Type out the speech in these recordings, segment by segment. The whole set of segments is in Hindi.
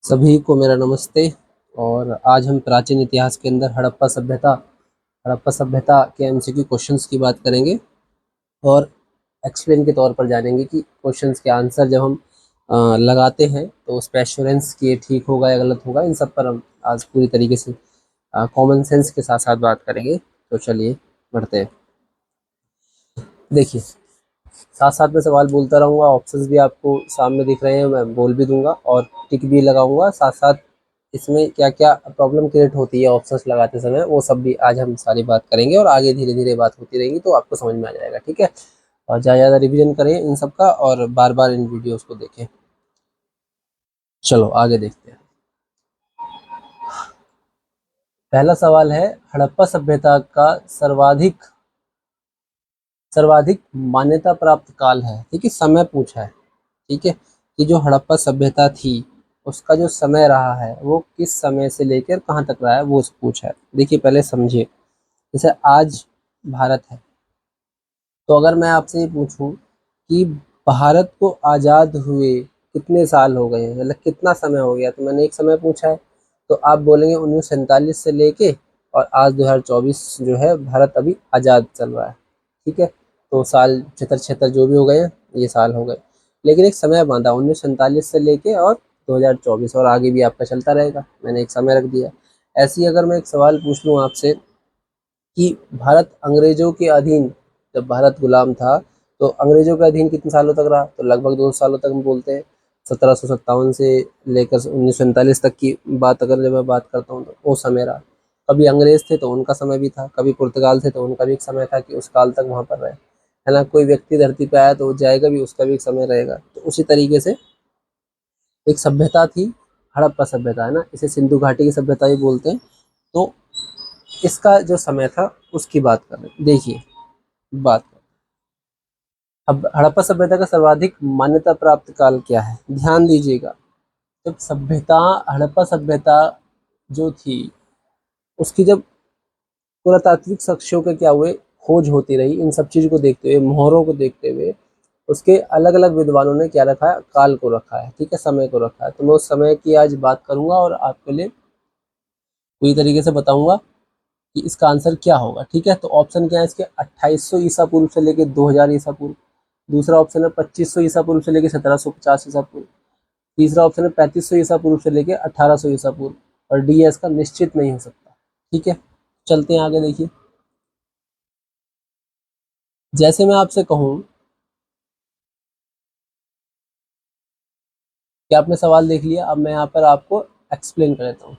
सभी को मेरा नमस्ते। और आज हम प्राचीन इतिहास के अंदर हड़प्पा सभ्यता के एमसीक्यू क्वेश्चंस की बात करेंगे और एक्सप्लेन के तौर पर जानेंगे कि क्वेश्चंस के आंसर जब हम लगाते हैं तो उस पर एश्योरेंस कि ये ठीक होगा या गलत होगा, इन सब पर हम आज पूरी तरीके से कॉमन सेंस के साथ साथ बात करेंगे। तो चलिए बढ़ते हैं। देखिए, साथ साथ में सवाल बोलता रहूँगा, ऑप्शंस भी आपको सामने दिख रहे हैं, मैं बोल भी दूंगा और टिक भी लगाऊंगा। साथ साथ इसमें क्या क्या प्रॉब्लम क्रिएट होती है ऑप्शंस लगाते समय, वो सब भी आज हम सारी बात करेंगे और आगे धीरे धीरे बात होती रहेगी तो आपको समझ में आ जाएगा। ठीक है, और ज़्यादा ज़्यादा रिविजन करें इन सब का और बार बार इन वीडियोस को देखें। चलो आगे देखते हैं। पहला सवाल है, हड़प्पा सभ्यता का सर्वाधिक सर्वाधिक मान्यता प्राप्त काल है। ठीक है, समय पूछा है। ठीक है, कि जो हड़प्पा सभ्यता थी उसका जो समय रहा है वो किस समय से लेकर कहाँ तक रहा है वो पूछा है। देखिए, पहले समझिए, जैसे आज भारत है, तो अगर मैं आपसे ये पूछूं कि भारत को आज़ाद हुए कितने साल हो गए हैं, मतलब कितना समय हो गया, तो मैंने एक समय पूछा है तो आप बोलेंगे 1947 से लेके और आज 2024 जो है भारत अभी आज़ाद चल रहा है। ठीक है, तो साल छिहत्तर छिहत्तर जो भी हो गए हैं ये साल हो गए, लेकिन एक समय बांधा 1947 से लेके और 2024 और आगे भी आपका चलता रहेगा, मैंने एक समय रख दिया। ऐसे ही अगर मैं एक सवाल पूछ लूँ आपसे कि भारत अंग्रेजों के अधीन, जब भारत गुलाम था तो अंग्रेजों के अधीन कितने सालों तक रहा, तो लगभग 200 सालों तक हम बोलते हैं। 1757 से लेकर 1947 तक की बात अगर जब मैं बात करता हूँ तो वो समय रहा। कभी अंग्रेज थे तो उनका समय भी था, कभी पुर्तगाल थे तो उनका भी एक समय था कि उस काल तक वहाँ पर रहे, है ना। कोई व्यक्ति धरती पे आया तो वो जाएगा भी, उसका भी एक समय रहेगा। तो उसी तरीके से एक सभ्यता थी हड़प्पा सभ्यता, है ना, इसे सिंधु घाटी की सभ्यता भी बोलते हैं। तो इसका जो समय था उसकी बात कर रहे हैं। देखिए, बात अब हड़प्पा सभ्यता का सर्वाधिक मान्यता प्राप्त काल क्या है, ध्यान दीजिएगा। जब सभ्यता हड़प्पा सभ्यता जो थी उसकी जब पुरातात्विक साक्ष्यों के क्या हुए, खोज होती रही, इन सब चीज़ को देखते हुए, मोहरों को देखते हुए उसके अलग अलग विद्वानों ने क्या रखा है, काल को रखा है। ठीक है, समय को रखा है। तो मैं उस समय की आज बात करूंगा और आपके लिए पूरी तरीके से बताऊंगा कि इसका आंसर क्या होगा। ठीक है, तो ऑप्शन क्या है इसके, 2800 ईसा पूर्व से लेकर 2000 ईसा पूर्व। दूसरा ऑप्शन है 2500 ईसा पूर्व से लेकर 1750 ईसा पूर्व। तीसरा ऑप्शन है 3500 ईसा पूर्व से लेकर 1800 ईसा पूर्व। और डी है इसका निश्चित नहीं हो सकता। ठीक है, चलते हैं आगे। देखिए, जैसे मैं आपसे कहूँ कि आपने सवाल देख लिया, अब मैं यहाँ पर आपको एक्सप्लेन कर देता हूँ,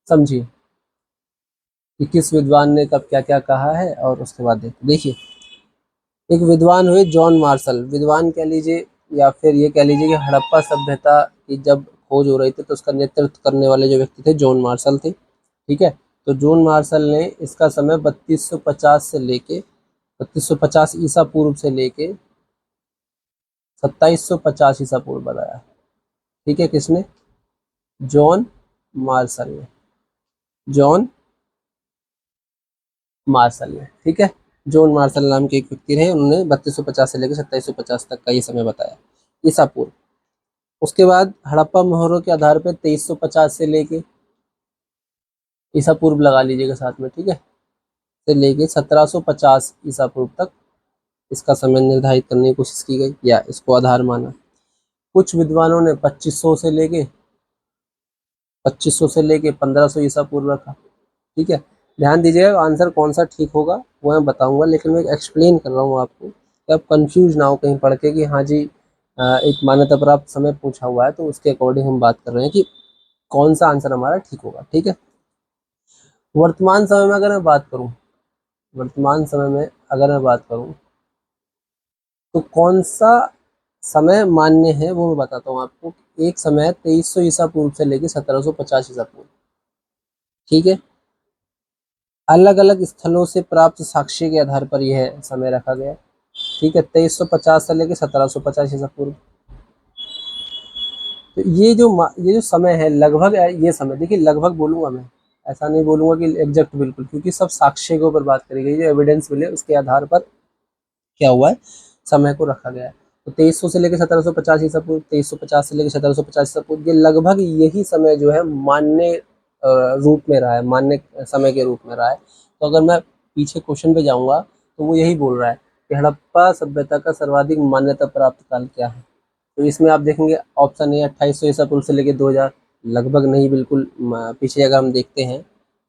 समझिए कि किस विद्वान ने कब क्या क्या कहा है और उसके बाद देखिए। एक विद्वान हुए जॉन मार्शल, विद्वान कह लीजिए या फिर ये कह लीजिए कि हड़प्पा सभ्यता की जब खोज हो रही थी तो उसका नेतृत्व करने वाले जो व्यक्ति थे जॉन मार्शल थे। ठीक है, तो जॉन मार्शल ने इसका समय 3250 से लेके 3250 ईसा पूर्व से लेके 2750 ईसा पूर्व बताया। ठीक है, किसने, जॉन मार्शल ने, जॉन मार्शल ने। ठीक है, जॉन मार्शल नाम के एक व्यक्ति रहे, उन्होंने 3250 से लेकर 2750 तक का ये समय बताया ईसा पूर्व। उसके बाद हड़प्पा मोहरों के आधार पर 2350 से लेके ईसा पूर्व लगा लीजिएगा साथ में, ठीक है, से लेके 1750 ईसा पूर्व तक इसका समय निर्धारित करने की कोशिश की गई या इसको आधार माना। कुछ विद्वानों ने 2500 से लेके 1500 ईसा पूर्व रखा। ठीक है, ध्यान दीजिएगा आंसर कौन सा ठीक होगा वो मैं बताऊंगा, लेकिन मैं एक्सप्लेन कर रहा हूँ आपको कि आप कंफ्यूज ना हो कहीं पढ़ के कि हाँ जी एक मान्यता प्राप्त समय पूछा हुआ है तो उसके अकॉर्डिंग हम बात कर रहे हैं कि कौन सा आंसर हमारा ठीक होगा। ठीक है, वर्तमान समय में अगर मैं बात करूं, वर्तमान समय में अगर मैं बात करूं तो कौन सा समय मान्य है वो मैं बताता हूँ आपको। एक समय 2300 ईसा पूर्व से लेकर 1750 ईसा पूर्व। ठीक है, अलग अलग स्थलों से प्राप्त साक्ष्य के आधार पर यह समय रखा गया। ठीक है, 2350 से लेकर 1750 ईसा पूर्व। तो ये जो समय है लगभग, ये समय देखिए लगभग बोलूंगा मैं, ऐसा नहीं बोलूंगा कि एग्जैक्ट बिल्कुल, क्योंकि सब साक्ष्य के ऊपर बात करी गई, जो एविडेंस मिले उसके आधार पर क्या हुआ है, समय को रखा गया है। तो 2300 से लेकर 1750 ईसा पूर्व, 2350 से लेकर 1750 ईसा पूर्व, ये लगभग यही समय जो है मान्य रूप में रहा है, मान्य समय के रूप में रहा है। तो अगर मैं पीछे क्वेश्चन पे जाऊंगा तो वो यही बोल रहा है कि हड़प्पा सभ्यता का सर्वाधिक मान्यता प्राप्त काल क्या है। तो इसमें आप देखेंगे ऑप्शन ए 2800 ईसा पूर्व से लेकर 2000, लगभग नहीं, बिल्कुल पीछे अगर हम देखते हैं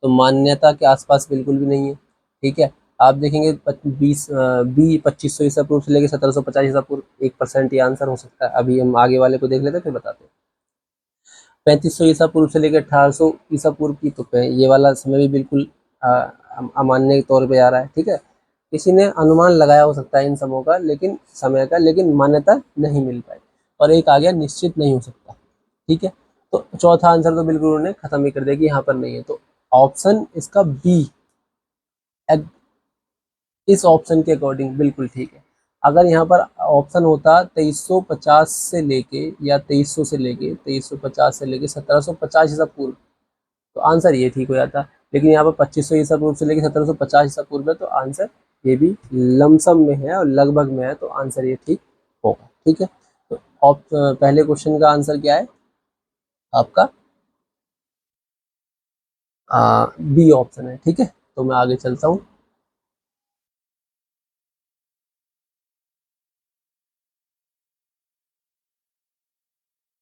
तो मान्यता के आसपास बिल्कुल भी नहीं है। ठीक है, आप देखेंगे 2500 ईसा पूर्व से लेकर 1750 ईसा पूर्व, 1% ये आंसर हो सकता है। अभी हम आगे वाले को देख लेते हैं फिर बताते हैं। 3500 ईसा पूर्व से लेकर 1800 ईसा पूर्व की, तो ये वाला समय भी बिल्कुल अमान्य तौर पे आ रहा है। ठीक है, किसी ने अनुमान लगाया हो सकता है इन समयों का, लेकिन समय का, लेकिन मान्यता नहीं मिल पाई। और एक आ गया निश्चित नहीं हो सकता। ठीक है, तो चौथा आंसर तो बिल्कुल उन्होंने खत्म ही कर दिया कि यहाँ पर नहीं है। तो ऑप्शन इसका बी इस ऑप्शन के अकॉर्डिंग बिल्कुल ठीक है। अगर यहाँ पर ऑप्शन होता 2350 से लेके या 2300 से लेके 2350 से लेके 1750 ईसा पूर्व, तो आंसर ये ठीक हो जाता। लेकिन यहाँ पर 2500 ईसा पूर्व से लेके 1750 ईसा पूर्व है, तो आंसर ये भी लमसम में है और लगभग में है, तो आंसर ये ठीक होगा। ठीक है, तो पहले क्वेश्चन का आंसर क्या है आपका, बी ऑप्शन है। ठीक है, तो मैं आगे चलता हूँ।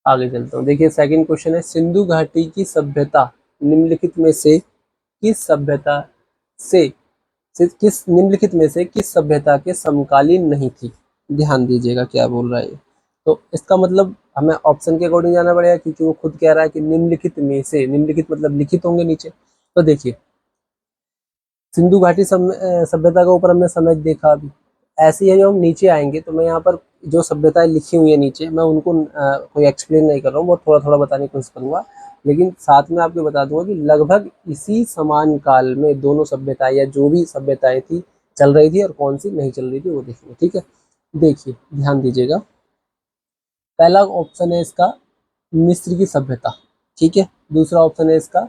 आगे चलता हूँ, देखिए सेकंड क्वेश्चन है, सिंधु घाटी की सभ्यता निम्नलिखित में से किस सभ्यता से किस निम्नलिखित में से किस सभ्यता के समकालीन नहीं थी। ध्यान दीजिएगा क्या बोल रहा है ये। तो इसका मतलब हमें ऑप्शन के अकॉर्डिंग जाना पड़ेगा, क्योंकि वो खुद कह रहा है कि निम्नलिखित में से, निम्नलिखित मतलब लिखित होंगे नीचे। तो देखिए सिंधु घाटी सभ्यता के ऊपर हमने समय देखा। अभी ऐसी है, जो हम नीचे आएंगे तो मैं यहाँ पर जो सभ्यताएं लिखी हुई है नीचे, मैं उनको कोई एक्सप्लेन नहीं कर रहा हूँ, बहुत थोड़ा थोड़ा बताने की कोशिश करूंगा। लेकिन साथ में आपको बता दूंगा कि लगभग इसी समान काल में दोनों सभ्यताएं, या जो भी सभ्यताएं थी चल रही थी और कौन सी नहीं चल रही थी वो देखेंगे। ठीक है, देखिए ध्यान दीजिएगा। पहला ऑप्शन है इसका मिस्र की सभ्यता। ठीक है, दूसरा ऑप्शन है इसका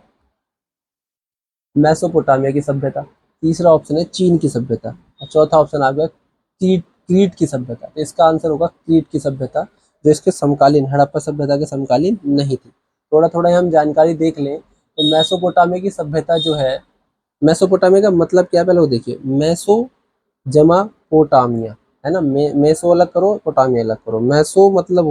मेसोपोटामिया की सभ्यता, तीसरा ऑप्शन है चीन की सभ्यता, और चौथा ऑप्शन आ गया क्रीट की सभ्यता। तो इसका आंसर होगा क्रीट की सभ्यता, जो इसके समकालीन, हड़प्पा सभ्यता के समकालीन नहीं थी। थोड़ा थोड़ा हम जानकारी देख लें तो मेसोपोटामिया की सभ्यता जो है, मेसोपोटामिया का मतलब क्या है पहले वो देखिए। मेसो जमा पोटामिया, है ना, मेसो अलग करो, पोटामिया अलग करो। मेसो मतलब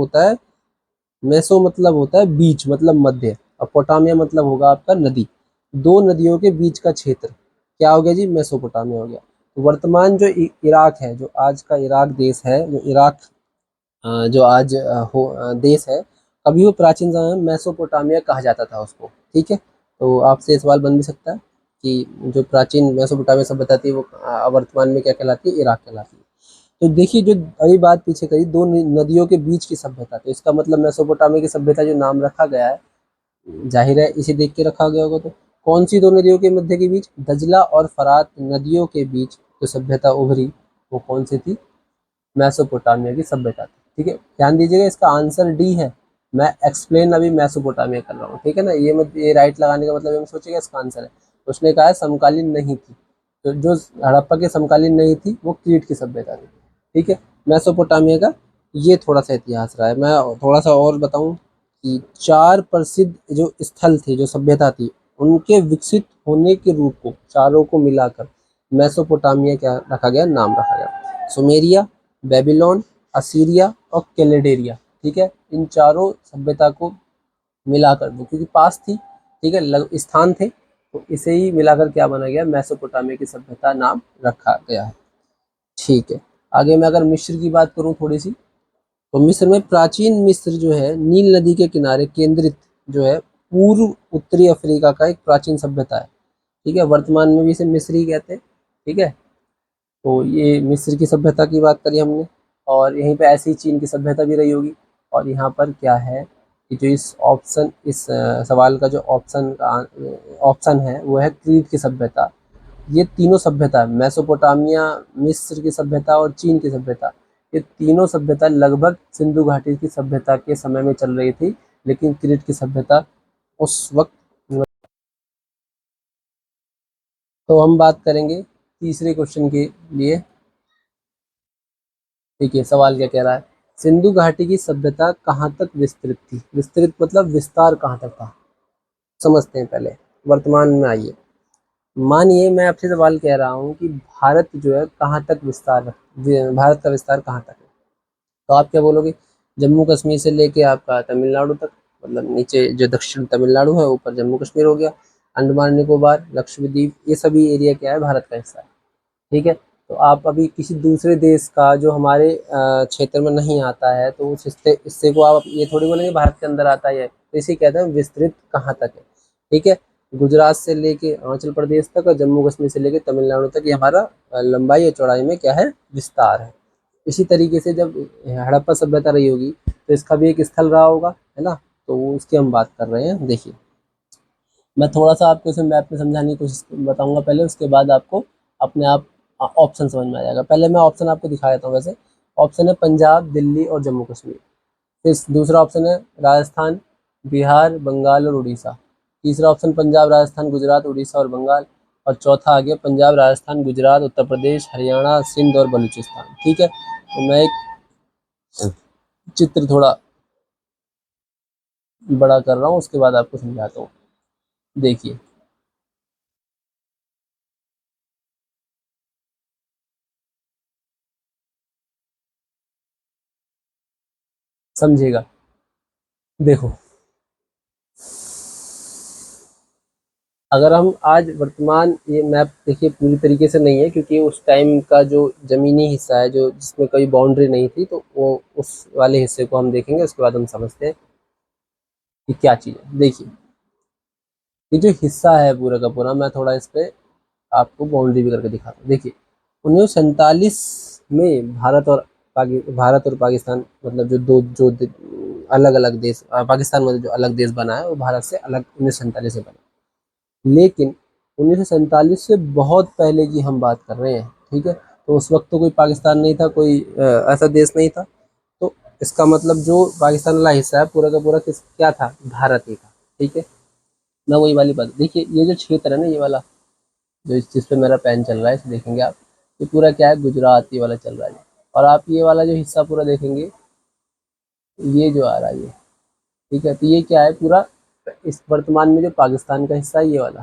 होता है बीच, मतलब मध्य, और पोटामिया मतलब होगा आपका नदी। दो नदियों के बीच का क्षेत्र क्या हो गया जी, मेसोपोटामिया हो गया। तो वर्तमान जो इराक है, जो आज का इराक देश है, जो इराक जो आज देश है, अभी वो प्राचीन समय में मेसोपोटामिया कहा जाता था उसको। ठीक है, तो आपसे ये सवाल बन भी सकता है कि जो प्राचीन मेसोपोटामिया सभ्यता थी वो वर्तमान में क्या कहलाती है, इराक कहलाती है। तो देखिए जो अभी बात पीछे करी, दो नदियों के बीच की सभ्यता, तो इसका मतलब मेसोपोटामिया की सभ्यता जो नाम रखा गया है, जाहिर है इसे देख के रखा गया होगा। तो कौन सी दो नदियों के मध्य के बीच, दजला और फरात नदियों के बीच जो सभ्यता उभरी, वो कौन सी थी, मेसोपोटामिया की सभ्यता थी। ठीक है, ध्यान दीजिएगा इसका आंसर डी है। मैं एक्सप्लेन अभी मेसोपोटामिया कर रहा हूँ। ठीक है ना, ये राइट लगाने का मतलब हम सोचेगा इसका आंसर है। उसने कहा है समकालीन नहीं थी, तो जो हड़प्पा के समकालीन नहीं थी वो क्रीट की सभ्यता थी। ठीक है, मेसोपोटामिया का ये थोड़ा सा इतिहास रहा है। मैं थोड़ा सा और बताऊं कि चार प्रसिद्ध जो स्थल थे, जो सभ्यता थी, उनके विकसित होने के रूप को, चारों को मिलाकर मेसोपोटामिया क्या रखा गया, नाम रखा गया। सुमेरिया, बेबीलोन, असीरिया और कैलेडेरिया। ठीक है, इन चारों सभ्यता को मिलाकर, वो क्योंकि पास थी, ठीक है, स्थान थे, तो इसे ही मिलाकर क्या बना गया, मेसोपोटामिया की सभ्यता नाम रखा गया है। ठीक है, आगे मैं अगर मिस्र की बात करूं थोड़ी सी, तो मिस्र में, प्राचीन मिस्र जो है नील नदी के किनारे केंद्रित जो है, पूर्व उत्तरी अफ्रीका का एक प्राचीन सभ्यता है। ठीक है, वर्तमान में भी इसे मिस्र ही कहते हैं। ठीक है, तो ये मिस्र की सभ्यता की बात करी हमने, और यहीं पे ऐसी चीन की सभ्यता भी रही होगी। और यहाँ पर क्या है कि जो इस सवाल का जो ऑप्शन है वो है क्रीट की सभ्यता। ये तीनों सभ्यता, मेसोपोटामिया, मिस्र की सभ्यता और चीन की सभ्यता, ये तीनों सभ्यता लगभग सिंधु घाटी की सभ्यता के समय में चल रही थी, लेकिन क्रीट की सभ्यता उस वक्त। तो हम बात करेंगे तीसरे क्वेश्चन के लिए। देखिए सवाल क्या कह रहा है, सिंधु घाटी की सभ्यता कहाँ तक विस्तृत थी? विस्तृत मतलब विस्तार कहाँ तक था, समझते हैं पहले। वर्तमान में आइए, मानिए मैं आपसे सवाल कह रहा हूँ कि भारत जो है कहाँ तक भारत का विस्तार कहाँ तक है, तो आप क्या बोलोगे? जम्मू कश्मीर से लेके आपका तमिलनाडु तक, मतलब नीचे जो दक्षिण तमिलनाडु है, ऊपर जम्मू कश्मीर हो गया, अंडमान निकोबार, लक्षद्वीप, ये सभी एरिया क्या है, भारत का हिस्सा है। ठीक है, तो आप अभी किसी दूसरे देश का जो हमारे क्षेत्र में नहीं आता है, तो उस हिस्से को आप ये थोड़ी बोलेंगे भारत के अंदर आता है, तो इसे कहते हैं विस्तृत कहाँ तक है। ठीक है, गुजरात से लेके अरुणाचल प्रदेश तक और जम्मू कश्मीर से लेके तमिलनाडु तक, ये हमारा लंबाई और चौड़ाई में क्या है, विस्तार है। इसी तरीके से जब हड़प्पा सभ्यता रही होगी, तो इसका भी एक स्थल रहा होगा, है ना, तो उसकी हम बात कर रहे हैं। देखिए, मैं थोड़ा सा आपको इसे मैप में समझाने की कोशिश बताऊंगा पहले, उसके बाद आपको अपने आप ऑप्शन समझ में आ जाएगा। पहले मैं ऑप्शन आपको दिखा देता हूँ। वैसे ऑप्शन है पंजाब, दिल्ली और जम्मू कश्मीर। फिर दूसरा ऑप्शन है राजस्थान, बिहार, बंगाल और उड़ीसा। तीसरा ऑप्शन पंजाब, राजस्थान, गुजरात, उड़ीसा और बंगाल। और चौथा आ गया पंजाब, राजस्थान, गुजरात, उत्तर प्रदेश, हरियाणा, सिंध और बलूचिस्तान। ठीक है, तो मैं एक चित्र थोड़ा बड़ा कर रहा हूँ, उसके बाद आपको समझाता हूँ। देखिए, समझिएगा। देखो, अगर हम आज वर्तमान, ये मैप देखिए पूरी तरीके से नहीं है, क्योंकि उस टाइम का जो ज़मीनी हिस्सा है, जो जिसमें कोई बाउंड्री नहीं थी, तो वो उस वाले हिस्से को हम देखेंगे, उसके बाद हम समझते हैं कि क्या चीज़ है। देखिए, ये जो हिस्सा है पूरा का पूरा, मैं थोड़ा इस पे आपको बाउंड्री भी करके दिखाता हूँ। देखिए, 1947 में भारत और पाकिस्तान, मतलब जो दो जो अलग अलग देश, पाकिस्तान मतलब जो अलग देश बना है, वो भारत से अलग 1947 से बना। लेकिन 1947 से बहुत पहले की हम बात कर रहे हैं। ठीक है, तो उस वक्त तो कोई पाकिस्तान नहीं था, कोई ऐसा देश नहीं था। तो इसका मतलब जो पाकिस्तान वाला हिस्सा है पूरा का पूरा क्या था, भारत ही था। ठीक है, मैं वही वाली बात, देखिए ये जो क्षेत्र है ना, ये वाला जो इस जिस पे मेरा पेन चल रहा है, इसे देखेंगे आप, ये पूरा क्या है, गुजरात ये वाला चल रहा है। और आप ये वाला जो हिस्सा पूरा देखेंगे, ये जो आ रहा है ये, ठीक है, तो ये क्या है पूरा, इस वर्तमान में जो पाकिस्तान का हिस्सा है, ये वाला।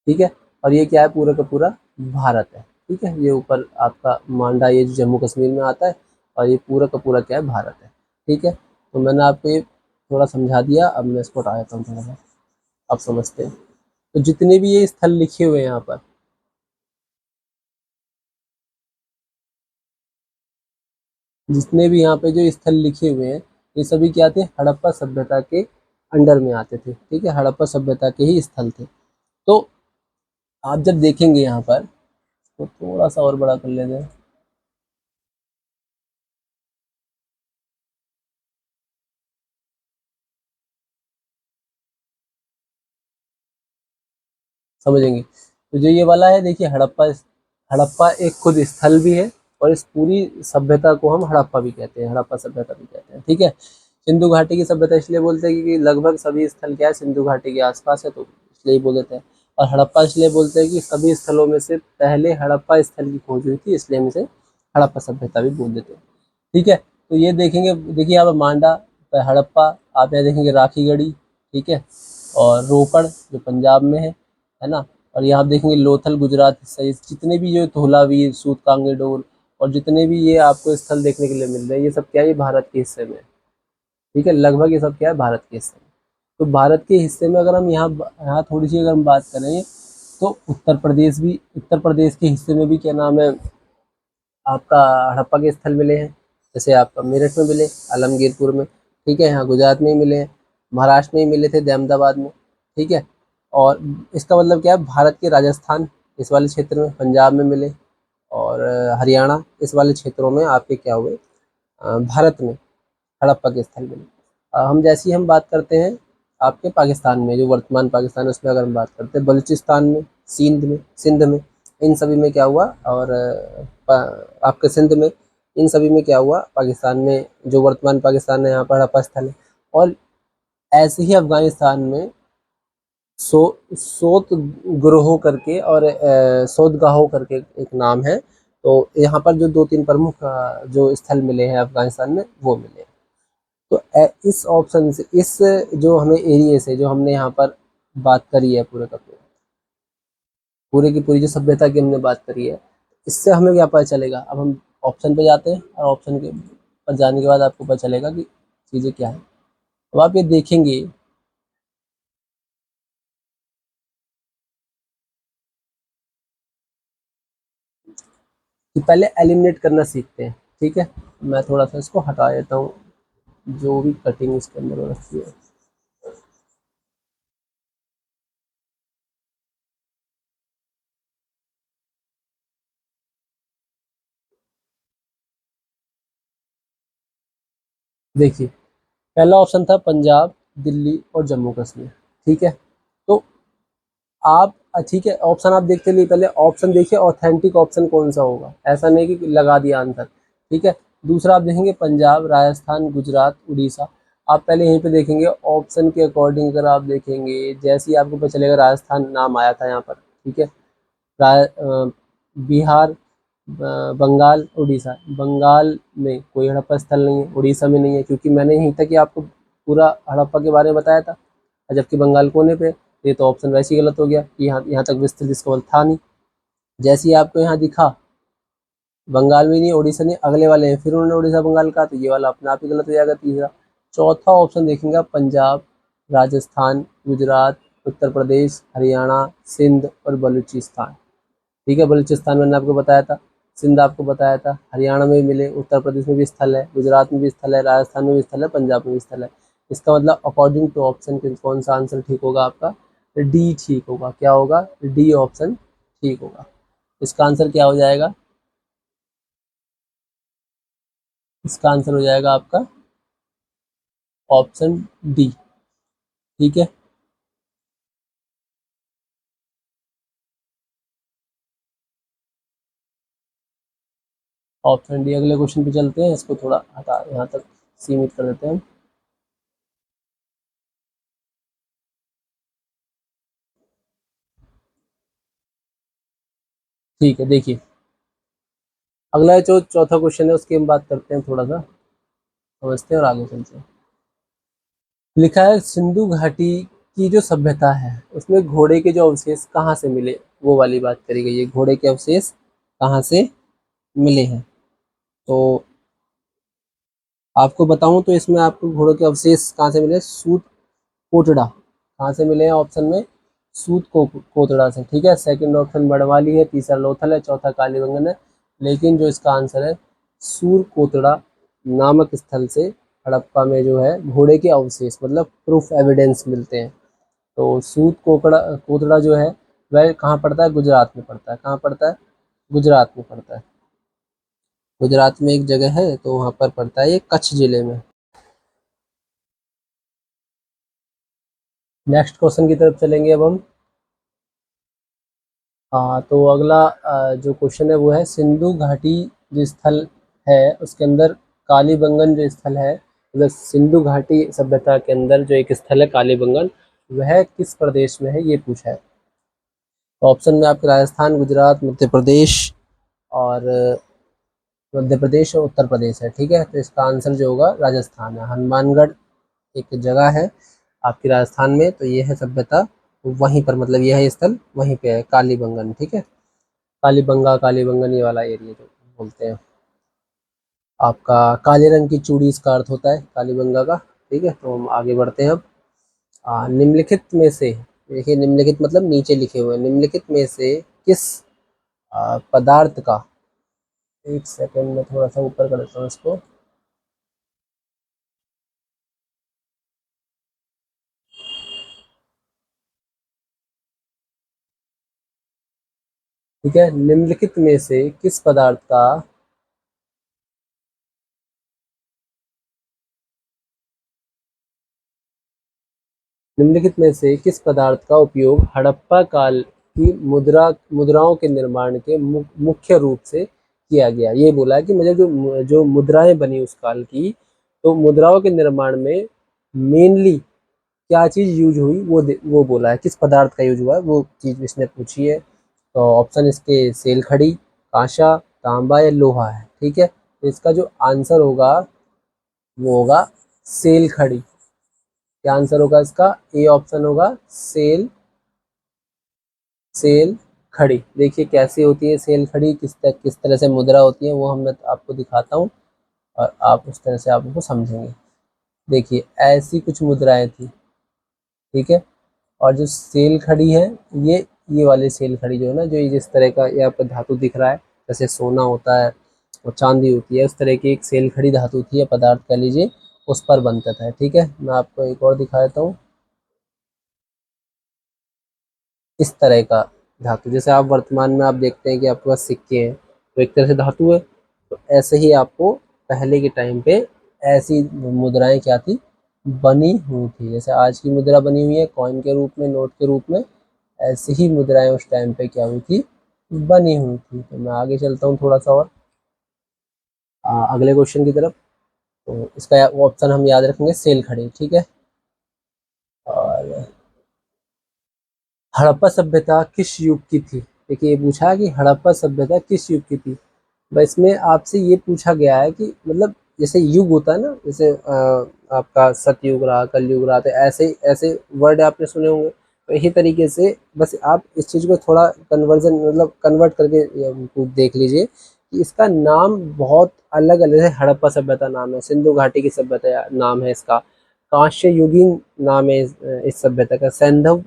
ठीक है, और ये क्या है, पूरा का पूरा भारत है। ठीक है, ये ऊपर आपका मांडा, ये जो जम्मू कश्मीर में आता है, और ये पूरा का पूरा क्या है, भारत है। ठीक है, तो मैंने आपको ये थोड़ा समझा दिया। अब मैं इसको हटा देता हूँ थोड़ा सा, आप समझते हैं। तो जितने भी ये स्थल लिखे हुए हैं यहाँ पर, जितने भी यहाँ पे जो स्थल लिखे हुए हैं, ये सभी क्या थे, हड़प्पा सभ्यता के अंडर में आते थे। ठीक है, हड़प्पा सभ्यता के ही स्थल थे। तो आप जब देखेंगे यहाँ पर, तो थोड़ा सा और बड़ा कर लेते हैं, समझेंगे। तो जो ये वाला है, देखिए हड़प्पा, हड़प्पा एक खुद स्थल भी है, और इस पूरी सभ्यता को हम हड़प्पा भी कहते हैं, हड़प्पा सभ्यता भी कहते हैं। ठीक है, सिंधु घाटी की सभ्यता इसलिए बोलते हैं क्योंकि लगभग सभी स्थल क्या है, सिंधु घाटी के आसपास है, तो इसलिए ही बोल देते हैं। और हड़प्पा इसलिए बोलते हैं कि सभी स्थलों में से पहले हड़प्पा स्थल की खोज हुई थी, इसलिए हम इसे हड़प्पा सभ्यता भी बोल देते हैं। ठीक है, तो ये देखेंगे, देखिए यहाँ पर मांडा, हड़प्पा, आप यहाँ देखेंगे राखी गढ़ी। ठीक है, और रोपड़ जो पंजाब में है ना। और यहाँ आप देखेंगे लोथल गुजरात सहित जितने भी जो धोलावीर, सूतकांगे डोर, और जितने भी ये आपको स्थल देखने के लिए मिल रहे हैं, ये सब क्या है, ये भारत के हिस्से में है। ठीक है, लगभग ये सब क्या है, भारत के हिस्से में। तो भारत के हिस्से में अगर हम यहाँ थोड़ी सी अगर हम बात करें, तो उत्तर प्रदेश के हिस्से में भी क्या नाम है, आपका हड़प्पा के स्थल मिले हैं। जैसे आपका मेरठ में मिले, आलमगीरपुर में। ठीक है, यहाँ गुजरात में ही मिले हैं, महाराष्ट्र में ही मिले थे, अहमदाबाद में। ठीक है, और इसका मतलब क्या है, भारत के राजस्थान इस वाले क्षेत्र में, पंजाब में मिले, और हरियाणा इस वाले क्षेत्रों में आपके क्या हुए, भारत में हड़प्पा के स्थल मिले। हम जैसी हम बात करते हैं आपके पाकिस्तान में, जो वर्तमान पाकिस्तान है उसमें अगर हम बात करते हैं, बलूचिस्तान में, सिंध में इन सभी में क्या हुआ, और आपके सिंध में, इन सभी में क्या हुआ, पाकिस्तान में जो वर्तमान पाकिस्तान है, यहाँ पर हड़प्पा स्थल है। और ऐसे ही अफगानिस्तान में सोत ग्रोहो करके और सोतगाहो करके एक नाम है, तो यहाँ पर जो 2-3 प्रमुख जो स्थल मिले हैं अफ़गानिस्तान में वो मिले हैं। तो इस ऑप्शन से, इस जो हमें एरिया से जो हमने यहाँ पर बात करी है पूरे का पूरे की पूरी जो सभ्यता की हमने बात करी है, इससे हमें क्या पता चलेगा। अब हम ऑप्शन पे जाते हैं और ऑप्शन के पर जाने के बाद आपको पता चलेगा कि चीज़ें क्या हैं। अब आप ये देखेंगे कि पहले एलिमिनेट करना सीखते हैं, ठीक है। मैं थोड़ा सा इसको हटा देता हूँ, जो भी कटिंग इसके अंदर हो रखी है। देखिए, पहला ऑप्शन था पंजाब, दिल्ली और जम्मू कश्मीर, ठीक है। तो आप ठीक है, ऑप्शन आप देखते लिए पहले ऑप्शन देखिए ऑथेंटिक ऑप्शन कौन सा होगा, ऐसा नहीं कि लगा दिया आंसर, ठीक है। दूसरा आप देखेंगे पंजाब, राजस्थान, गुजरात, उड़ीसा। आप पहले यहीं पे देखेंगे ऑप्शन के अकॉर्डिंग, अगर आप देखेंगे जैसे ही आपको पता चलेगा राजस्थान नाम आया था यहाँ पर, ठीक है। बिहार, बंगाल, उड़ीसा। बंगाल में कोई हड़प्पा स्थल नहीं है, उड़ीसा में नहीं है, क्योंकि मैंने यहीं तक कि आपको पूरा हड़प्पा के बारे में बताया था, और जबकि बंगाल कोने पे। ये तो ऑप्शन वैसे ही गलत हो गया कि यहाँ यहाँ तक विस्तृत इसका मतलब था नहीं। जैसे ही आपको यहाँ दिखा बंगाल में नहीं, उड़ीसा नहीं, अगले वाले हैं फिर उन्होंने उड़ीसा बंगाल कहा, तो ये वाला अपने आप ही गलत हो जाएगा तीसरा। चौथा ऑप्शन देखेंगे आप, पंजाब, राजस्थान, गुजरात, उत्तर प्रदेश, हरियाणा, सिंध और बलूचिस्तान, ठीक है। बलूचिस्तान मैंने आपको बताया था, सिंध आपको बताया था, हरियाणा में भी मिले, उत्तर प्रदेश में भी स्थल है, गुजरात में भी स्थल है, राजस्थान में भी स्थल है, पंजाब में भी स्थल है। इसका मतलब अकॉर्डिंग टू ऑप्शन कौन सा आंसर ठीक होगा आपका, डी ठीक होगा। क्या होगा, डी ऑप्शन ठीक होगा। इसका आंसर क्या हो जाएगा, इसका आंसर हो जाएगा आपका ऑप्शन डी, ठीक है। Option D. अगले क्वेश्चन पे चलते हैं, इसको थोड़ा हटा यहाँ तक सीमित कर देते हैं। ठीक है, देखिए अगला जो चौथा क्वेश्चन है उसकी हम बात करते हैं, थोड़ा सा समझते हैं और आगे चलते हैं। लिखा है सिंधु घाटी की जो सभ्यता है उसमें घोड़े के जो अवशेष कहाँ से मिले, वो वाली बात करी गई है। घोड़े के अवशेष कहाँ से मिले हैं, तो आपको बताऊं तो इसमें आपको घोड़ों के अवशेष कहाँ से मिले, सूत कोटड़ा कहाँ से मिले हैं ऑप्शन में, कोटड़ा से, ठीक है। सेकंड ऑप्शन बड़वाली है, तीसरा लोथल है, चौथा कालीबंगन है। लेकिन जो इसका आंसर है सूर कोटड़ा नामक स्थल से हड़प्पा में जो है घोड़े के अवशेष मतलब प्रूफ एविडेंस मिलते हैं। तो सूत कोकड़ा कोटड़ा जो है वह कहाँ पड़ता है, गुजरात में पड़ता है। कहाँ पड़ता है, गुजरात में पड़ता है। गुजरात में एक जगह है तो वहाँ पर पड़ता है, ये कच्छ जिले में। नेक्स्ट क्वेश्चन की तरफ चलेंगे अब हम। हाँ, तो अगला जो क्वेश्चन है वो है सिंधु घाटी जो स्थल है उसके अंदर कालीबंगन जो स्थल है, मतलब सिंधु घाटी सभ्यता के अंदर जो एक स्थल है कालीबंगन, वह किस प्रदेश में है ये पूछा है। तो ऑप्शन में आपके राजस्थान, गुजरात, मध्य प्रदेश और उत्तर प्रदेश है, ठीक है। तो इसका आंसर जो होगा राजस्थान है। हनुमानगढ़ एक जगह है आपकी राजस्थान में, तो ये है सभ्यता वहीं पर, मतलब यह है स्थल वहीं पे है कालीबंगन, ठीक है। कालीबंगन ये वाला एरिया जो बोलते हैं। आपका काले रंग की चूड़ी इसका अर्थ होता है कालीबंगा का, ठीक है। तो हम आगे बढ़ते हैं अब। निम्नलिखित में से, देखिए निम्नलिखित मतलब नीचे लिखे हुए, निम्नलिखित में से किस पदार्थ का, एक सेकंड में थोड़ा सा ऊपर कर देता हूँ इसको, ठीक है। निम्नलिखित में से किस पदार्थ का, निम्नलिखित में से किस पदार्थ का उपयोग हड़प्पा काल की मुद्राओं के निर्माण के मुख्य रूप से किया गया। ये बोला है कि मुझे जो जो मुद्राएं बनी उस काल की, तो मुद्राओं के निर्माण में मेनली क्या चीज़ यूज हुई वो बोला है, किस पदार्थ का यूज हुआ है वो चीज़ इसने पूछी है। तो ऑप्शन इसके सेल खड़ी, कांसा, तांबा या लोहा है, ठीक है। तो इसका जो आंसर होगा वो होगा सेल खड़ी। क्या आंसर होगा इसका? ए ऑप्शन होगा सेल, सेल खड़ी। देखिए कैसी होती है सेल खड़ी, किस तरह से मुद्रा होती है वो हम मैं आपको दिखाता हूँ और आप उस तरह से आप उसको समझेंगे। देखिए ऐसी कुछ मुद्राएं थी, ठीक है। और जो सेल खड़ी है, ये वाली सेल खड़ी जो है ना, जो ये जिस तरह का यहाँ पर धातु दिख रहा है, जैसे सोना होता है और चांदी होती है, उस तरह की एक सेल खड़ी धातु थी या पदार्थ कह लीजिए, उस पर बनता था, ठीक है। मैं आपको एक और दिखा देता हूँ। इस तरह का धातु, जैसे आप वर्तमान में आप देखते हैं कि आपके पास सिक्के हैं, तो एक तरह से धातु है। तो ऐसे ही आपको पहले के टाइम पे ऐसी मुद्राएं क्या थी, बनी हुई थी। जैसे आज की मुद्रा बनी हुई है कॉइन के रूप में, नोट के रूप में, ऐसी ही मुद्राएं उस टाइम पे क्या हुई थी, बनी हुई थी। तो मैं आगे चलता हूँ थोड़ा सा और अगले क्वेश्चन की तरफ। तो इसका ऑप्शन हम याद रखेंगे सेल खड़ी, ठीक है। और हड़प्पा सभ्यता किस युग की थी? देखिए ये पूछा है कि हड़प्पा सभ्यता किस युग की थी। बस इसमें आपसे ये पूछा गया है कि मतलब जैसे युग होता है ना, जैसे आपका सतयुग रहा, कलयुग रहा, तो ऐसे ऐसे वर्ड आपने सुने होंगे। तो इसी तरीके से बस आप इस चीज़ को थोड़ा कन्वर्जन मतलब कन्वर्ट करके देख लीजिए कि इसका नाम बहुत अलग अलग है। हड़प्पा सभ्यता नाम है, सिंधु घाटी की सभ्यता नाम है इसका, कांस्य युगीन नाम है इस सभ्यता का, सैंधव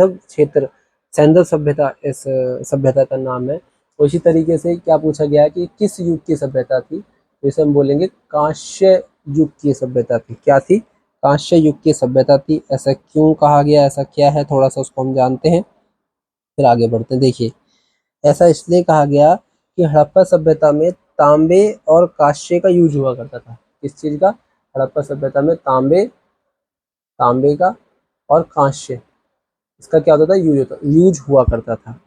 क्षेत्र, सैंधव सभ्यता इस सभ्यता का नाम है। तो इसी तरीके से क्या पूछा गया है कि किस युग की सभ्यता थी, तो इसे हम बोलेंगे कांस्य युग की सभ्यता थी। क्या थी? कांस्य युग की सभ्यता थी। ऐसा क्यों कहा गया, ऐसा क्या है, थोड़ा सा उसको हम जानते हैं फिर आगे बढ़ते हैं। देखिए ऐसा इसलिए कहा गया कि हड़प्पा सभ्यता में तांबे और कांस्य का यूज हुआ करता था। किस चीज का? हड़प्पा सभ्यता में तांबे, तांबे का और कांस्य, इसका क्या होता था, यूज हुआ करता था।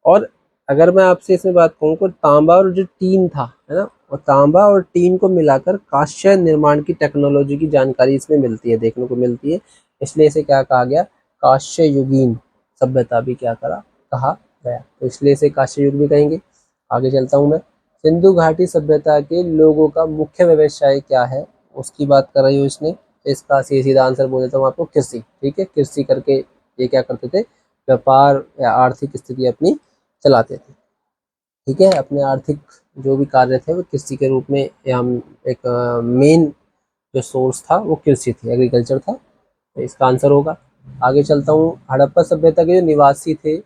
और अगर मैं आपसे इसमें बात कहूँ तो तांबा और जो टीन था, है ना, और तांबा और टीन को मिलाकर कांस्य निर्माण की टेक्नोलॉजी की जानकारी इसमें मिलती है, देखने को मिलती है। इसलिए इसे क्या कहा गया, कांस्य युगीन सभ्यता भी क्या कहा गया। तो इसलिए इसे कांस्य युग भी कहेंगे। आगे चलता हूँ मैं। सिंधु घाटी सभ्यता के लोगों का मुख्य व्यवसाय क्या है, उसकी बात कर रही हूँ इसने। इसका सीधा आंसर बोल देता हूँ आपको, कृषि। ठीक है, कृषि करके ये क्या करते थे, व्यापार या आर्थिक स्थिति अपनी चलाते थे। ठीक है, अपने आर्थिक जो भी कार्य थे वो कृषि के रूप में, या हम एक मेन जो सोर्स था वो कृषि थी, एग्रीकल्चर था। तो इसका आंसर होगा। आगे चलता हूँ। हड़प्पा सभ्यता के जो निवासी थे,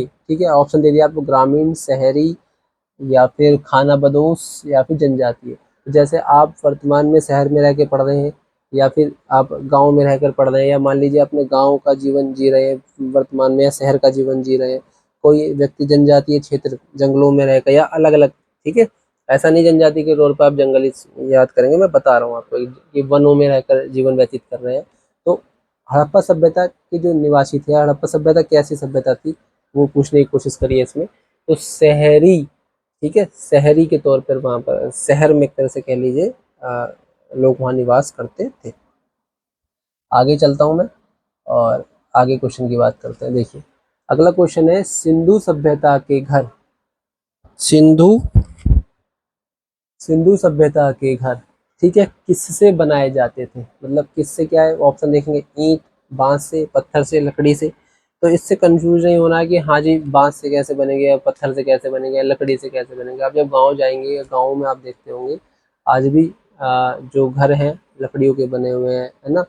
ठीक है, ऑप्शन दे दिया आपको, ग्रामीण, शहरी, या फिर खाना बदोश, या फिर जनजातीय। जैसे आप वर्तमान में शहर में रह के पढ़ रहे हैं, या फिर आप गांव में रहकर पढ़ रहे हैं, या मान लीजिए अपने गांव का जीवन जी रहे हैं वर्तमान में, या शहर का जीवन जी रहे हैं। कोई व्यक्ति जनजातीय क्षेत्र जंगलों में रहकर या अलग अलग, ठीक है, ऐसा नहीं जनजाति के तौर पर आप जंगली याद करेंगे, मैं बता रहा हूँ आपको कि वनों में रहकर जीवन व्यतीत कर रहे हैं। तो हड़प्पा सभ्यता के जो निवासी थे, हड़प्पा सभ्यता कैसी सभ्यता थी वो पूछने की कोशिश करिए इसमें। तो शहरी, ठीक है, शहरी के तौर पर वहाँ पर शहर में एक तरह से कह लीजिए लोग वहाँ निवास करते थे। आगे चलता हूँ मैं और आगे क्वेश्चन की बात करते हैं। देखिए अगला क्वेश्चन है, सिंधु सभ्यता के घर, सिंधु सिंधु सभ्यता के घर, ठीक है, किससे बनाए जाते थे, मतलब किससे, क्या है ऑप्शन देखेंगे, ईंट, बांस से, पत्थर से, लकड़ी से। तो इससे कंफ्यूज नहीं होना है कि हाँ जी बांस से कैसे बनेंगे, या पत्थर से कैसे बनेंगे, या लकड़ी से कैसे बनेंगे। आप जब गांव जाएंगे या गांव में आप देखते होंगे आज भी जो घर हैं लकड़ियों के बने हुए हैं, है ना।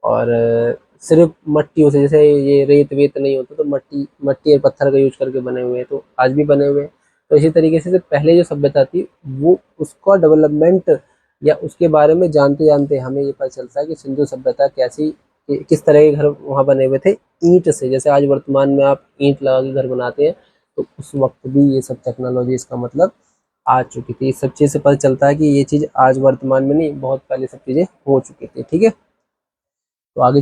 और सिर्फ मट्टियों से, जैसे ये रेत वेत नहीं होता, तो मट्टी मट्टी और पत्थर का यूज करके बने हुए हैं, तो आज भी बने हुए हैं। तो इसी तरीके से पहले जो सभ्यता थी वो उसका डेवलपमेंट या उसके बारे में जानते जानते हमें ये पता चलता है कि सिंधु सभ्यता कैसी, किस तरह के घर वहाँ बने हुए थे, ईंट से। जैसे आज वर्तमान में आप ईंट लगा के घर बनाते हैं, तो उस वक्त भी ये सब टेक्नोलॉजी इसका मतलब आ चुकी थी। इस सब चीज़ से पता चलता है कि ये चीज़ आज वर्तमान में नहीं, बहुत पहले सब चीज़ें हो चुकी थी। ठीक है, तो आगे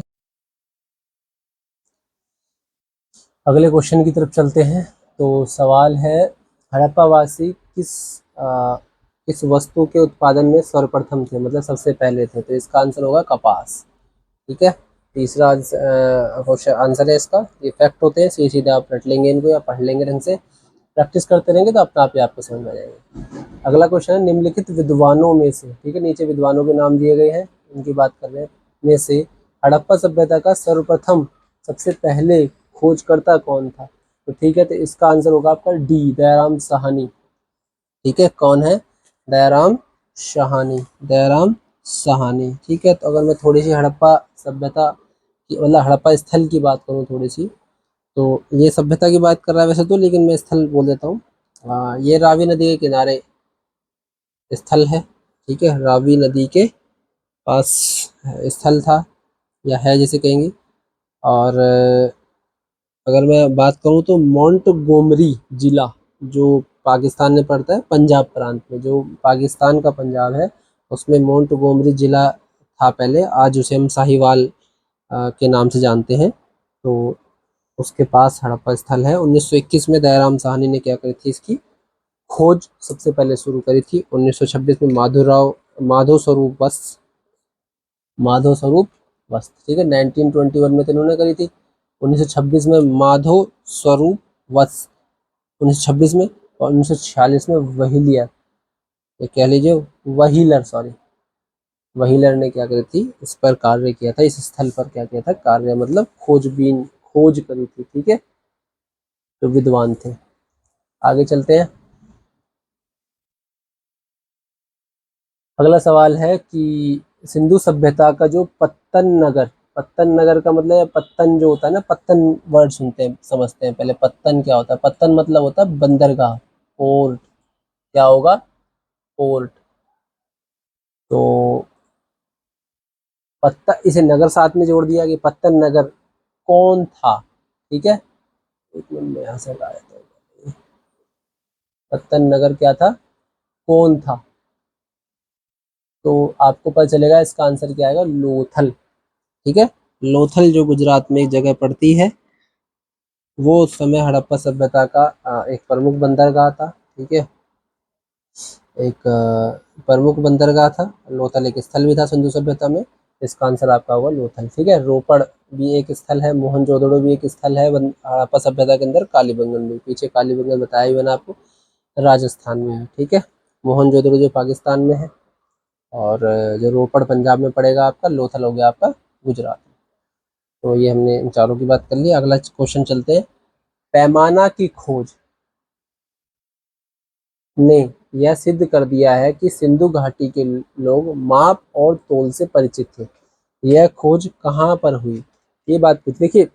अगले क्वेश्चन की तरफ चलते हैं। तो सवाल है, हड़प्पावासी किस वस्तु के उत्पादन में सर्वप्रथम थे, मतलब सबसे पहले थे। तो इसका आंसर होगा कपास। ठीक है, तीसरा आंसर है इसका। ये फैक्ट होते हैं, सीधे सीधे आप रट लेंगे इनको या पढ़ लेंगे ढंग से। प्रैक्टिस करते रहेंगे तो अपने आप ही आपको समझ में आ जाएगा। अगला क्वेश्चन है, निम्नलिखित विद्वानों में से, ठीक है, नीचे विद्वानों के नाम दिए गए हैं, उनकी बात कर रहे हैं, में से हड़प्पा सभ्यता का सर्वप्रथम सबसे पहले खोजकर्ता कौन था? तो ठीक है, तो इसका आंसर होगा आपका डी, दयाराम साहनी। ठीक है, कौन है? दयाराम साहनी, दयाराम साहनी। ठीक है, तो अगर मैं थोड़ी सी हड़प्पा सभ्यता की, मतलब हड़प्पा स्थल की बात करूँ थोड़ी सी, तो ये सभ्यता की बात कर रहा है वैसे तो, लेकिन मैं स्थल बोल देता हूँ। ये रावी नदी के किनारे स्थल है। ठीक है, रावी नदी के पास स्थल था, या है जिसे कहेंगे। और अगर मैं बात करूँ तो मोंटगोमरी जिला, जो पाकिस्तान में पड़ता है, पंजाब प्रांत में, जो पाकिस्तान का पंजाब है, उसमें मोंटगोमरी जिला था पहले, आज उसे हम साहिवाल के नाम से जानते हैं। तो उसके पास हड़प्पा स्थल है। 1921 में दयाराम साहनी ने क्या करी थी, इसकी खोज सबसे पहले शुरू करी थी। 1926 में माधव स्वरूप वस्त, ठीक है, 1921 में तो इन्होंने करी थी। 1926 में माधव स्वरूप वस्त, 1926 में, और 1946 में वहीलियर, ये कह लीजिए वहीलर, सॉरी, वहीलर ने क्या करी थी, इस पर कार्य किया था, इस स्थल पर क्या किया था, कार्य मतलब खोजबीन, खोज करी थी। ठीक है, तो विद्वान थे। आगे चलते हैं। अगला सवाल है कि सिंधु सभ्यता का जो पत्तन नगर, पत्तन नगर का मतलब पत्तन जो होता है ना, पत्तन वर्ड सुनते हैं समझते हैं पहले, पत्तन क्या होता है? पत्तन मतलब होता है बंदरगाह, पोर्ट। क्या होगा? पोर्ट। तो पत्ता, इसे नगर साथ में जोड़ दिया कि पत्तन नगर कौन था? ठीक है, एक मिनट में यहाँ से लाया था। पत्तन नगर क्या था, कौन था? तो आपको पता चलेगा इसका आंसर क्या आएगा, लोथल। ठीक है, लोथल जो गुजरात में एक जगह पड़ती है, वो उस समय हड़प्पा सभ्यता का एक प्रमुख बंदरगाह था। ठीक है, एक प्रमुख बंदरगाह था। लोथल एक स्थल भी था सिंधु सभ्यता में। इसका आंसर आपका होगा लोथल। ठीक है, रोपड़ भी एक स्थल है, मोहनजोदड़ो भी एक स्थल है हड़प्पा सभ्यता के अंदर, कालीबंगन भी, पीछे कालीबंगन बताया ही मैंने आपको, राजस्थान में है। ठीक है, मोहनजोदड़ो जो पाकिस्तान में है, और जो रोपड़ पंजाब में पड़ेगा आपका, लोथल हो गया आपका गुजरात। तो ये हमने इन चारों की बात कर ली। अगला क्वेश्चन चलते हैं। पैमाना की खोज ने यह सिद्ध कर दिया है कि सिंधु घाटी के लोग माप और तोल से परिचित थे। यह खोज कहाँ पर हुई? ये बात पूछ, देखिए,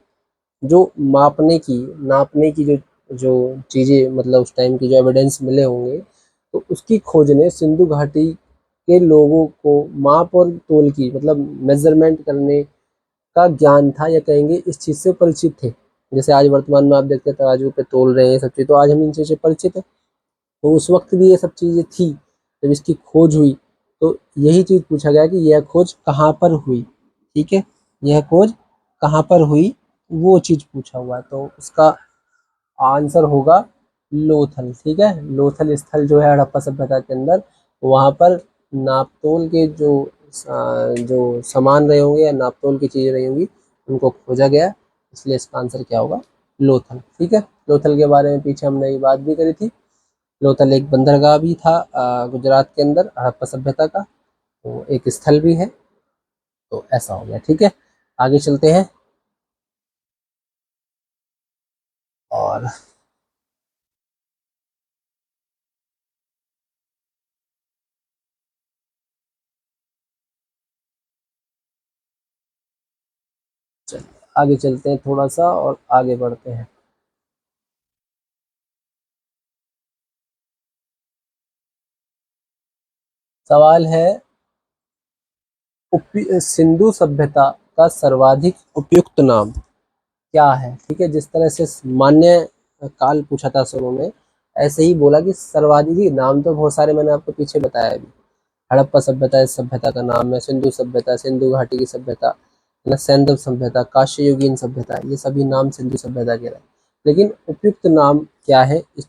जो मापने की, नापने की जो जो चीजें, मतलब उस टाइम की जो एविडेंस मिले होंगे, तो उसकी खोज ने सिंधु घाटी के लोगों को माप और तोल की, मतलब मेजरमेंट करने का ज्ञान था, या कहेंगे इस चीज से परिचित थे। जैसे आज वर्तमान में आप देखते हैं तराजू पे तोल रहे हैं सब चीज, तो आज हम इन चीजों से परिचित है। तो उस वक्त भी ये सब चीजें थी जब इसकी खोज हुई। तो यही चीज पूछा गया कि यह खोज कहाँ पर हुई। ठीक है, यह खोज कहाँ पर हुई, वो चीज पूछा हुआ है। तो उसका आंसर होगा लोथल। ठीक है, लोथल स्थल जो है हड़प्पा सभ्यता के अंदर, वहां पर नापतोल के जो सामान रहे होंगे, या नापतोल की चीजें रही होंगी, उनको खोजा गया, इसलिए इसका आंसर क्या होगा, लोथल। ठीक है, लोथल के बारे में पीछे हमने ये बात भी करी थी। लोथल एक बंदरगाह भी था गुजरात के अंदर हड़प्पा सभ्यता का, तो एक स्थल भी है। तो ऐसा हो गया। ठीक है, आगे चलते हैं। और चलिए आगे चलते हैं थोड़ा सा, और आगे बढ़ते हैं। सवाल है, सिंधु सभ्यता का सर्वाधिक उपयुक्त नाम क्या है? ठीक है, जिस तरह से मान्य काल पूछा था शुरू में, ऐसे ही बोला कि सर्वाधिक ही नाम, तो बहुत सारे मैंने आपको पीछे बताया अभी। हड़प्पा सभ्यता इस सभ्यता का नाम है, सिंधु सभ्यता, सिंधु घाटी की सभ्यता, सैंधव सभ्यता, काश्ययुगीन सभ्यता, ये सभी नाम सिंधु सभ्यता के रहे। लेकिन उपयुक्त नाम क्या है, इस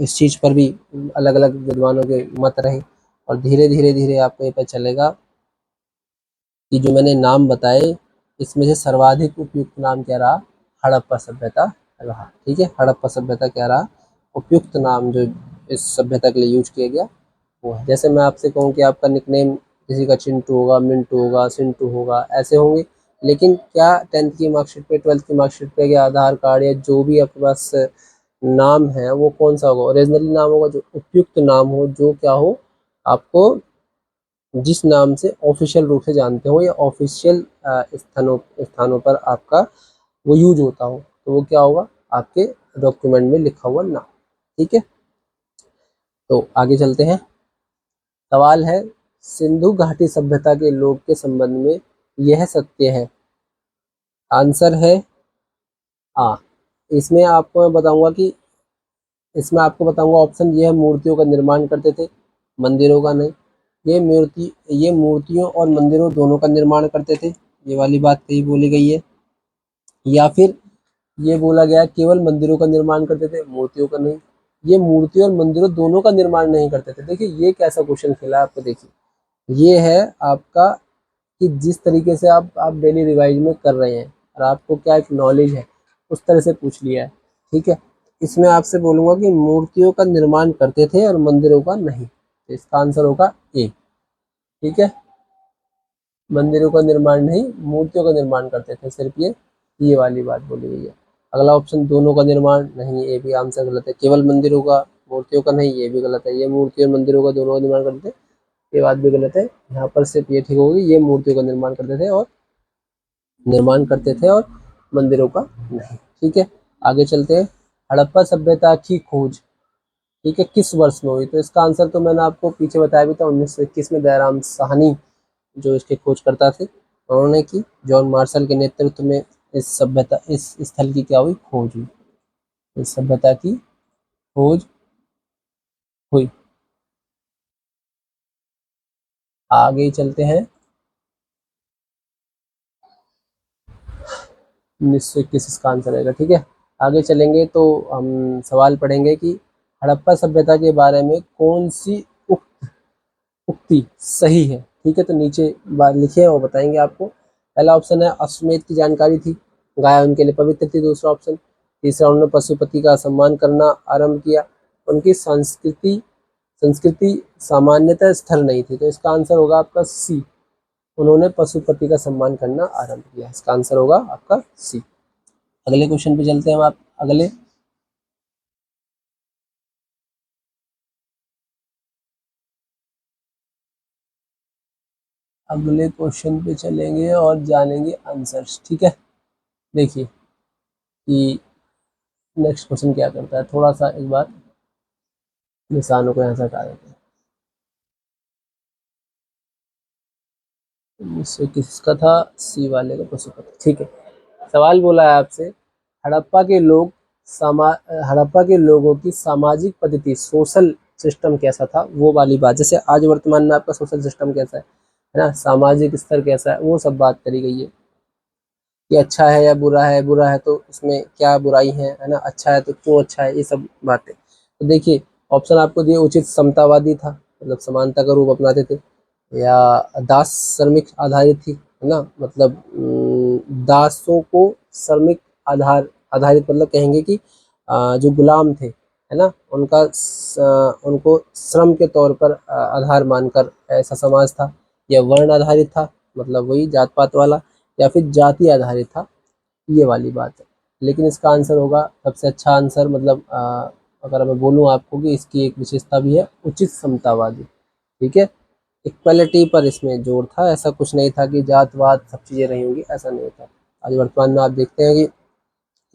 चीज पर भी अलग अलग विद्वानों के मत रहे। और धीरे धीरे धीरे आपको ये पता चलेगा कि जो मैंने नाम बताए, इसमें से सर्वाधिक उपयुक्त नाम क्या रहा, हड़प्पा सभ्यता रहा। ठीक है, हड़प्पा सभ्यता क्या रहा, उपयुक्त नाम जो इस सभ्यता के लिए यूज किया गया वो है। जैसे मैं आपसे कहूँ कि आपका निकनेम किसी का चिंटू होगा, मिंटू होगा, सिंटू होगा, ऐसे होंगे, लेकिन क्या 10th की मार्कशीट पे, 12th की मार्कशीट पे, या आधार कार्ड या जो भी आपके पास नाम है वो कौन सा होगा, ओरिजिनली नाम होगा, जो उपयुक्त नाम हो, जो क्या हो, आपको जिस नाम से ऑफिशियल रूप से जानते हो या ऑफिशियल स्थानों पर आपका वो यूज होता हो, तो वो क्या होगा, आपके डॉक्यूमेंट में लिखा हुआ नाम। ठीक है, तो आगे चलते हैं। सवाल है, सिंधु घाटी सभ्यता के लोग के संबंध में यह सत्य है। आंसर है हाँ। इसमें आपको मैं बताऊंगा कि इसमें आपको बताऊंगा ऑप्शन, ये है मूर्तियों का निर्माण करते थे, मंदिरों का नहीं। ये मूर्तियों और मंदिरों दोनों का निर्माण करते थे, ये वाली बात कही बोली गई है। या फिर ये बोला गया केवल मंदिरों का निर्माण करते थे, मूर्तियों का नहीं। ये मूर्तियों और मंदिरों दोनों का निर्माण नहीं करते थे। देखिए ये कैसा क्वेश्चन खेला है आपको, देखिए ये है आपका कि जिस तरीके से आप डेली रिवाइज में कर रहे हैं और आपको क्या एक नॉलेज है, उस तरह से पूछ लिया है। ठीक है, इसमें आपसे बोलूंगा कि मूर्तियों का निर्माण करते थे और मंदिरों का नहीं, तो इसका आंसर होगा ए। ठीक है, मंदिरों का निर्माण नहीं, मूर्तियों का निर्माण करते थे सिर्फ, ये वाली बात बोली गई है। अगला ऑप्शन, दोनों का निर्माण नहीं, ये भी आंसर गलत है। केवल मंदिरों का, मूर्तियों का नहीं, ये भी गलत है। ये मूर्ति और मंदिरों का दोनों का निर्माण करते थे, ये बात भी गलत है। यहाँ पर सिर्फ ये ठीक होगी, ये मूर्तियों का निर्माण करते थे और मंदिरों का नहीं। ठीक है, आगे चलते हैं। हड़प्पा सभ्यता की खोज, ठीक है, किस वर्ष में हुई, तो इसका आंसर तो मैंने आपको पीछे बताया भी था, 1921 में दयाराम साहनी जो इसके खोजकर्ता थे उन्होंने की। जॉन मार्शल के नेतृत्व में इस स्थल की क्या हुई, खोज हुई, इस सभ्यता की खोज हुई। आगे चलते हैं। 1921 इसका आंसर रहेगा। ठीक है, आगे चलेंगे तो हम सवाल पढ़ेंगे कि हड़प्पा सभ्यता के बारे में कौन सी उक्ति सही है। ठीक है, तो नीचे बात लिखी है वो बताएंगे आपको। पहला ऑप्शन है अश्वमेध की जानकारी थी, गाय उनके लिए पवित्र थी। दूसरा ऑप्शन, तीसरा उन्होंने पशुपति का सम्मान करना आरंभ किया, उनकी संस्कृति सामान्यतः स्थल नहीं थी, तो इसका आंसर होगा आपका सी, उन्होंने पशुपति का सम्मान करना आरंभ किया, इसका आंसर होगा आपका सी। अगले क्वेश्चन पे चलते हैं हम। आप अगले क्वेश्चन पे चलेंगे और जानेंगे आंसर्स। ठीक है, देखिए कि नेक्स्ट क्वेश्चन क्या करता है, थोड़ा सा एक बार निशानों को यहाँ से हटा देते हैं। 1921 का था, सी वाले का पशुपति। ठीक है, सवाल बोला है आपसे, हड़प्पा के लोग समा हड़प्पा के लोगों की सामाजिक पद्धति, सोशल सिस्टम कैसा था, वो वाली बात। जैसे आज वर्तमान में आपका सोशल सिस्टम कैसा है ना, सामाजिक स्तर कैसा है, वो सब बात करी गई है कि अच्छा है या बुरा है तो उसमें क्या बुराई है ना, अच्छा है तो क्यों अच्छा है, ये सब बातें। तो देखिए ऑप्शन आपको दिए, उचित समतावादी था, मतलब समानता का रूप अपनाते थे, या दास श्रमिक आधारित थी, है ना, मतलब दासों को श्रमिक आधारित, मतलब कहेंगे कि जो गुलाम थे, है ना, उनको श्रम के तौर पर आधार मानकर ऐसा समाज था, या वर्ण आधारित था, मतलब वही जात पात वाला, या फिर जाति आधारित था, ये वाली बात है। लेकिन इसका आंसर होगा सबसे अच्छा आंसर, मतलब अगर मैं बोलूँ आपको कि इसकी एक विशेषता भी है, उचित समतावादी। ठीक है, इक्वलिटी पर इसमें जोर था, ऐसा कुछ नहीं था कि जातवाद सब चीज़ें रही होंगी, ऐसा नहीं था। आज वर्तमान में आप देखते हैं कि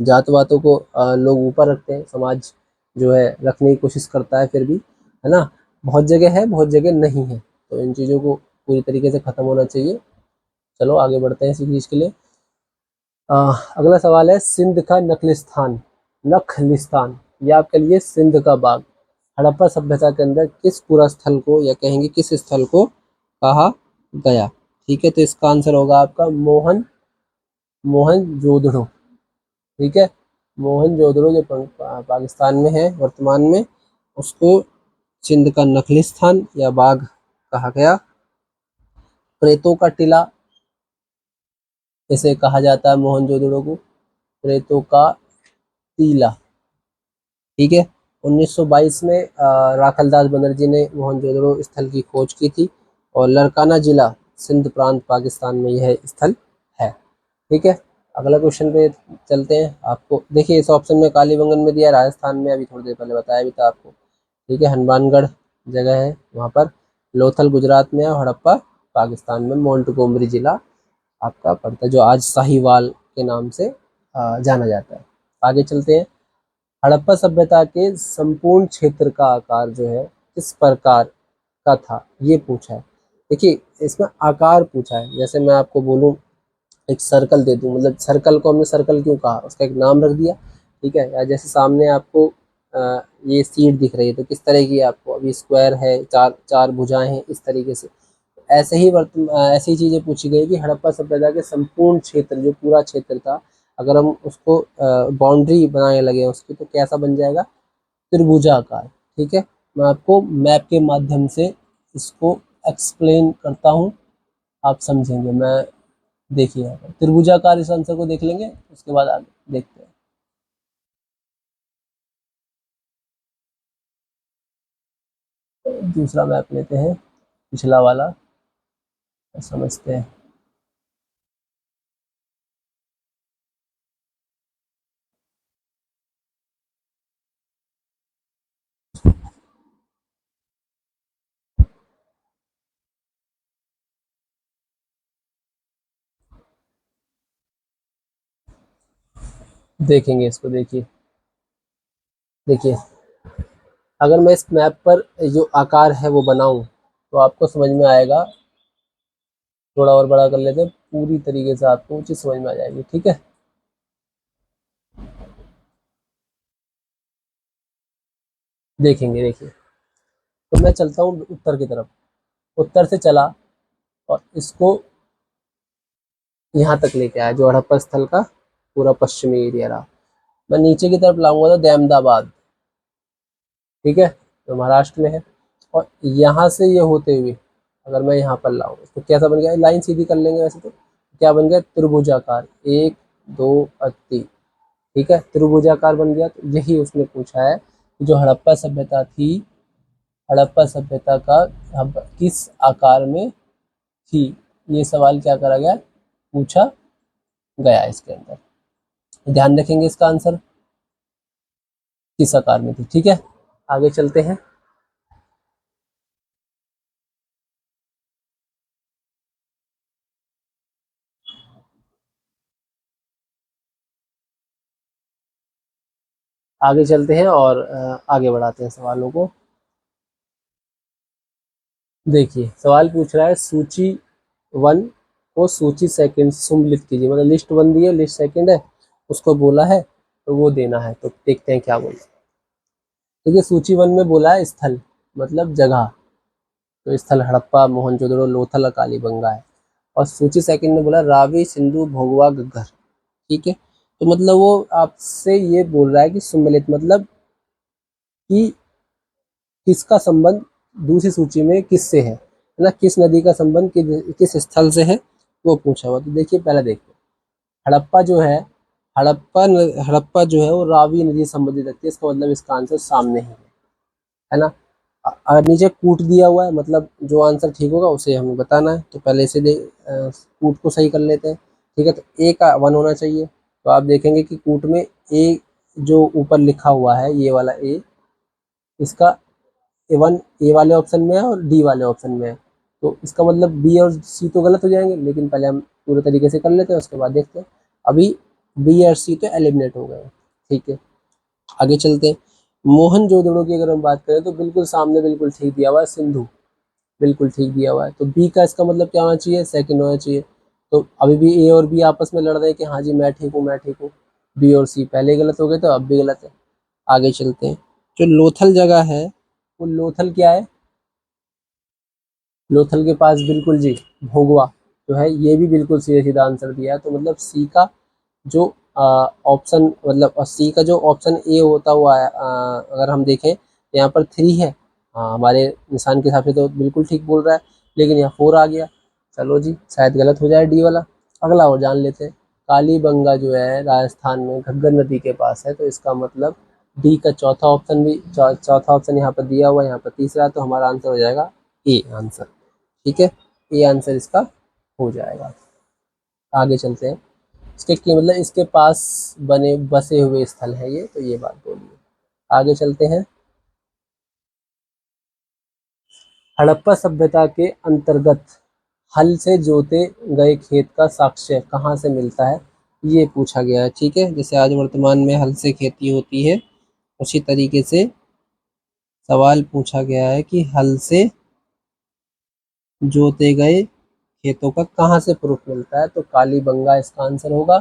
जातवादों को लोग ऊपर रखते हैं, समाज जो है रखने की कोशिश करता है, फिर भी, है ना, बहुत जगह है बहुत जगह नहीं है, तो इन चीज़ों को पूरी तरीके से ख़त्म होना चाहिए। चलो आगे बढ़ते हैं इसी चीज़ के लिए। अगला सवाल है, सिंध का नखलिस्तान, ये आपके लिए सिंध का बाग, हड़प्पा सभ्यता के अंदर किस पूरा स्थल को, या कहेंगे किस स्थल को कहा गया। ठीक है, तो इसका आंसर होगा आपका मोहनजोदड़ो। ठीक है, मोहनजोदड़ो जो पाकिस्तान में है वर्तमान में, उसको सिंध का नखलिस्तान या बाग कहा गया। प्रेतों का टीला इसे कहा जाता है, मोहनजोदड़ो को प्रेतों का टीला, ठीक है। 1922 में राखलदास बनर्जी ने मोहनजोदड़ो स्थल की खोज की थी और लरकाना जिला सिंध प्रांत पाकिस्तान में यह स्थल है, ठीक है। अगला क्वेश्चन पे चलते हैं। आपको देखिए इस ऑप्शन में कालीबंगन में दिया, राजस्थान में अभी थोड़ी देर पहले बताया भी था आपको, ठीक है। हनुमानगढ़ जगह है वहाँ पर, लोथल गुजरात में है, हड़प्पा पाकिस्तान में, मोंटगोमरी जिला आपका पड़ता है जो आज साहिवाल के नाम से जाना जाता है। आगे चलते हैं। हड़प्पा सभ्यता के संपूर्ण क्षेत्र का आकार जो है किस प्रकार का था, ये पूछा है। देखिए इसमें आकार पूछा है, जैसे मैं आपको बोलूँ एक सर्कल दे दूं, मतलब सर्कल को हमने सर्कल क्यों कहा, उसका एक नाम रख दिया, ठीक है। या जैसे सामने आपको ये सीट दिख रही है तो किस तरह की है आपको, अभी स्क्वायर है, चार चार भुजाएं हैं, इस तरीके से। ऐसे ही ऐसी चीजें पूछी गई कि हड़प्पा सभ्यता के संपूर्ण क्षेत्र, जो पूरा क्षेत्र था, अगर हम उसको बाउंड्री बनाने लगे उसकी तो कैसा बन जाएगा, त्रिभुजाकार, ठीक है। मैं आपको मैप के माध्यम से इसको एक्सप्लेन करता हूँ, आप समझेंगे। मैं देखिए यहाँ पर त्रिभुजाकार, इस आंसर को देख लेंगे, उसके बाद आगे देखते हैं। दूसरा मैप लेते हैं, पिछला वाला समझते हैं। देखेंगे इसको, देखिए देखिए अगर मैं इस मैप पर जो आकार है वो बनाऊं तो आपको समझ में आएगा। थोड़ा और बड़ा कर लेते हैं, पूरी तरीके से आपको वो चीज समझ में आ जाएगी, ठीक है। देखेंगे, देखिए तो मैं चलता हूँ उत्तर की तरफ, उत्तर से चला और इसको यहाँ तक लेके आया, जो हड़प्पा स्थल का पूरा पश्चिमी एरिया रहा। मैं नीचे की तरफ लाऊंगा तो अहमदाबाद, ठीक है, जो महाराष्ट्र में है। और यहाँ से ये होते हुए अगर मैं यहाँ पर लाऊं तो कैसा बन गया, लाइन सीधी कर लेंगे वैसे तो, क्या बन गया, त्रिभुजाकार, एक दो और तीन, ठीक है, त्रिभुजाकार बन गया। तो यही उसने पूछा है कि जो हड़प्पा सभ्यता थी, हड़प्पा सभ्यता का किस आकार में थी, ये सवाल क्या करा गया, पूछा गया इसके अंदर। ध्यान रखेंगे इसका आंसर किस आकार में थी, ठीक है। आगे चलते हैं। आगे चलते हैं और आगे बढ़ाते हैं सवालों को। देखिए सवाल पूछ रहा है, सूची वन को सूची सेकंड सम्मिलित कीजिए, मतलब लिस्ट वन दी है, लिस्ट सेकंड है, उसको बोला है तो वो देना है, तो देखते हैं क्या बोला। देखिए सूची वन में बोला है स्थल, मतलब जगह, तो स्थल हड़प्पा, मोहनजोदड़ो, लोथल और कालीबंगा है। और सूची सेकंड में बोला रावी, सिंधु, भोगवा, घग्गर, ठीक है। तो मतलब वो आपसे ये बोल रहा है कि सम्मिलित, मतलब कि किसका संबंध दूसरी सूची में किससे है ना, किस नदी का संबंध किस स्थल से है, वो पूछा हुआ। तो देखिए पहले देखते हैं, हड़प्पा जो है, हड़प्पा जो है वो रावी नदी से संबंधित रखती है, इसका मतलब इसका आंसर सामने ही है ना। अगर नीचे कूट दिया हुआ है, मतलब जो आंसर ठीक होगा उसे हमें बताना है, तो पहले इसे कूट को सही कर लेते हैं, ठीक है। तो ए का वन होना चाहिए, तो आप देखेंगे कि कूट में ए जो ऊपर लिखा हुआ है, ये वाला ए, इसका ए वन ए वाले ऑप्शन में है और डी वाले ऑप्शन में है, तो इसका मतलब बी और सी तो गलत हो जाएंगे, लेकिन पहले हम पूरे तरीके से कर लेते हैं, उसके बाद देखते हैं। अभी बी और सी तो एलिमिनेट हो गए, ठीक है। आगे चलते हैं। मोहनजोदड़ो की अगर हम बात करें तो बिल्कुल सामने बिल्कुल ठीक दिया हुआ है, सिंधु बिल्कुल ठीक दिया हुआ है, तो बी का इसका मतलब क्या होना चाहिए, सेकंड होना चाहिए। तो अभी भी ए और बी आपस में लड़ रहे हैं कि हाँ जी मैं ठीक हूँ, मैं ठीक हूँ। बी और सी पहले गलत हो गए, तो अब भी गलत है। आगे चलते हैं। जो लोथल जगह है, वो लोथल क्या है, लोथल के पास बिल्कुल जी भोगवा जो है, ये भी बिल्कुल सीधा सीधा आंसर दिया है, तो मतलब सी का जो ऑप्शन, मतलब सी का जो ऑप्शन ए होता हुआ है, अगर हम देखें यहाँ पर थ्री है, हाँ हमारे निशान के हिसाब से तो बिल्कुल ठीक बोल रहा है, लेकिन यहाँ फोर आ गया, चलो जी शायद गलत हो जाए डी वाला। अगला और जान लेते हैं, कालीबंगा जो है राजस्थान में घग्गर नदी के पास है, तो इसका मतलब डी का चौथा ऑप्शन भी चौथा ऑप्शन यहाँ पर दिया हुआ है, यहाँ पर तीसरा, तो हमारा आंसर हो जाएगा ए आंसर। ठीक है, ए आंसर इसका हो जाएगा। आगे चलते हैं। इसके की मतलब इसके पास बने बसे हुए स्थल है ये, तो ये बात बोलिए। आगे चलते हैं। हड़प्पा सभ्यता के अंतर्गत हल से जोते गए खेत का साक्ष्य कहाँ से मिलता है, ये पूछा गया है। ठीक है, जैसे आज वर्तमान में हल से खेती होती है, उसी तरीके से सवाल पूछा गया है कि हल से जोते गए खेतों का कहाँ से प्रूफ मिलता है, तो कालीबंगा इसका आंसर होगा।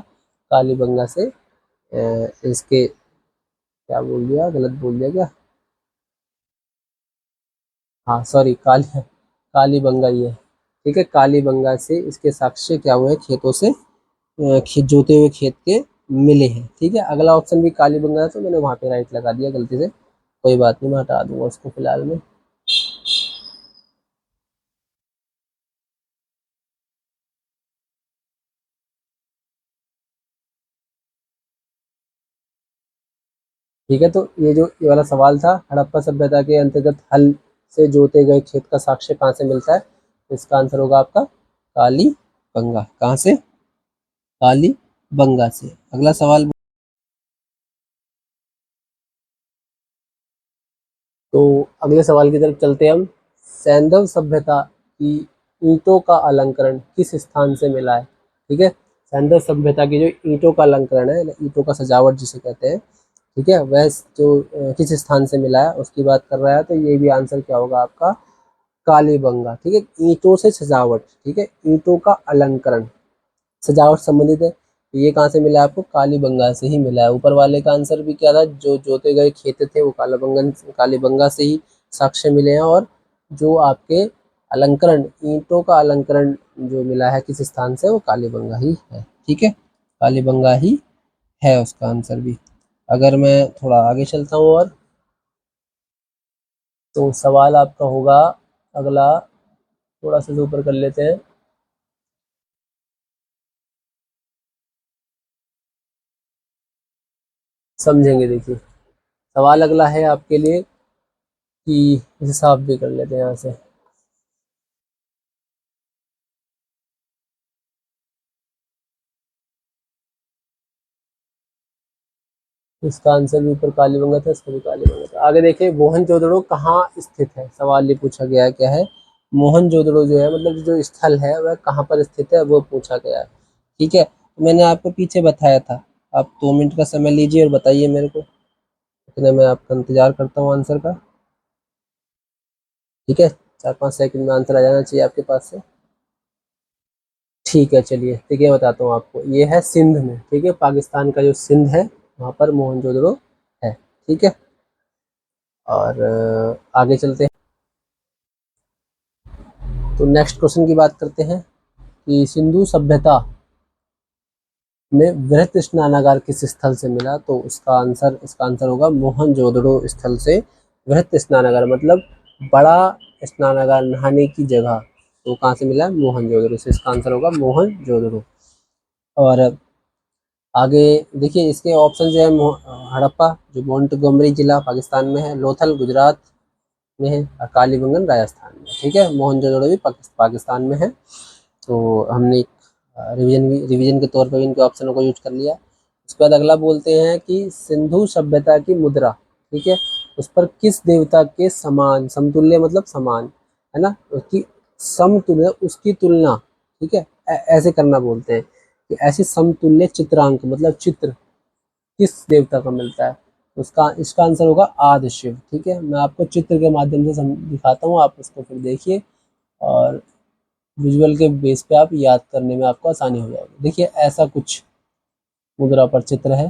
कालीबंगा से इसके क्या बोल दिया, गलत बोल दिया क्या, हाँ सॉरी, कालीबंगा ही है। ठीक है, कालीबंगा से इसके साक्ष्य क्या हुए, खेतों से जोते हुए खेत के मिले हैं। ठीक है, अगला ऑप्शन भी कालीबंगा है, तो मैंने वहां पे राइट लगा दिया गलती से, कोई बात नहीं, मैं हटा दूंगा उसको फिलहाल में। ठीक है, तो ये वाला सवाल था, हड़प्पा सभ्यता के अंतर्गत हल से जोते गए खेत का साक्ष्य कहाँ से मिलता है, तो इसका आंसर होगा आपका कालीबंगा। कहाँ से, कालीबंगा से। अगला सवाल, तो अगले सवाल की तरफ चलते हैं हम। सैंधव सभ्यता की ईंटों का अलंकरण किस स्थान से मिला है। ठीक है, सैंधव सभ्यता की जो ईंटों का अलंकरण है, ईंटों का सजावट जिसे कहते हैं, ठीक है, वह जो किस स्थान से मिला है उसकी बात कर रहा है, तो ये भी आंसर क्या होगा आपका, कालीबंगा। ठीक है, ईंटों से सजावट, ठीक है, ईंटों का अलंकरण सजावट संबंधित है, तो ये कहाँ से मिला है आपको, कालीबंगा से ही मिला है। ऊपर वाले का आंसर भी क्या था, जो जोते गए खेत थे वो कालीबंगा से ही साक्ष्य मिले हैं, और जो आपके अलंकरण, ईंटों का अलंकरण जो मिला है किस स्थान से, वो कालीबंगा ही है। ठीक है, कालीबंगा ही है उसका आंसर भी। अगर मैं थोड़ा आगे चलता हूँ, और तो सवाल आपका होगा अगला, थोड़ा सा ऊपर कर लेते हैं, समझेंगे। देखिए, सवाल अगला है आपके लिए कि इसे साफ भी कर लेते हैं यहाँ से। इसका आंसर भी ऊपर कालीबंगा था, इसका भी कालीबंगा था। आगे देखिए, मोहनजोदड़ो कहाँ स्थित है, सवाल ये पूछा गया है क्या है, मोहनजोदड़ो जो है मतलब जो स्थल है वह कहाँ पर स्थित है, वो पूछा गया है। ठीक है, मैंने आपको पीछे बताया था। आप 2 मिनट का समय लीजिए और बताइए मेरे को, इतने मैं आपका इंतजार करता हूँ आंसर का। ठीक है, 4-5 सेकंड में आंसर आ जाना चाहिए आपके पास से। ठीक है, चलिए, ठीक है, बताता हूँ आपको, ये है सिंध में। ठीक है, पाकिस्तान का जो सिंध है वहाँ पर मोहनजोदड़ो है। ठीक है, और आगे चलते हैं। तो नेक्स्ट क्वेश्चन की बात करते हैं कि सिंधु सभ्यता में वृहत स्नानागार किस स्थल से मिला, तो इसका आंसर होगा मोहनजोदड़ो स्थल से। वृहत स्नानागार मतलब बड़ा स्नानागार, नहाने की जगह, तो कहाँ से मिला, मोहनजोदड़ो से। इसका आंसर होगा मोहनजोदड़ो। और आगे देखिए, इसके ऑप्शन जो है, हड़प्पा जो मोंटगोमरी जिला पाकिस्तान में है, लोथल गुजरात में है, और कालीबंगन राजस्थान में। ठीक है, मोहनजोदड़ो भी पाकिस्तान में है। तो हमने रिवीजन के तौर पर भी इनके ऑप्शनों को यूज कर लिया। उसके बाद अगला बोलते हैं कि सिंधु सभ्यता की मुद्रा, ठीक है, उस पर किस देवता के समान, समतुल्य मतलब समान, है ना, उसकी समतुल्य, उसकी तुलना, ठीक है, ऐसे करना बोलते हैं कि ऐसे समतुल्य चित्रांक मतलब चित्र किस देवता का मिलता है, उसका इसका आंसर होगा आदि शिव। ठीक है, मैं आपको चित्र के माध्यम से दिखाता हूँ, आप उसको फिर देखिए, और विजुअल के बेस पे आप याद करने में आपको आसानी हो जाएगी। देखिए, ऐसा कुछ मुद्रा पर चित्र है।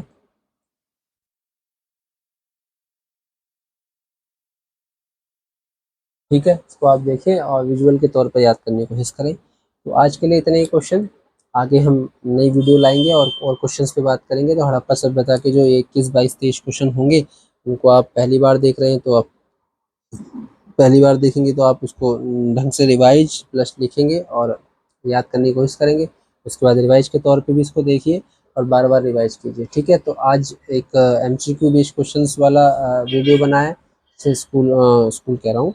ठीक है, इसको आप देखें और विजुअल के तौर पर याद करने की कोशिश करें। तो आज के लिए इतने ही क्वेश्चन, आगे हम नई वीडियो लाएंगे और क्वेश्चंस पे बात करेंगे। तो हड़प्पा सभ्यता के जो 21, 22, 23 क्वेश्चन होंगे, उनको आप पहली बार देख रहे हैं, तो आप पहली बार देखेंगे तो आप उसको ढंग से रिवाइज प्लस लिखेंगे और याद करने की कोशिश करेंगे। उसके बाद रिवाइज के तौर पे भी इसको देखिए और बार बार रिवाइज कीजिए। ठीक है, तो आज एक MCQ बेस्ड क्वेश्चंस वाला वीडियो बनाया है। स्कूल कह रहा हूँ,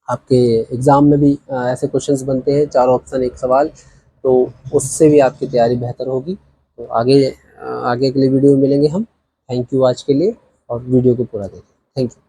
आपके एग्ज़ाम में भी ऐसे क्वेश्चंस बनते हैं, 4 ऑप्शन 1 सवाल, तो उससे भी आपकी तैयारी बेहतर होगी। तो आगे के लिए वीडियो में मिलेंगे हम। थैंक यू आज के लिए, और वीडियो को पूरा देखें। Thank you.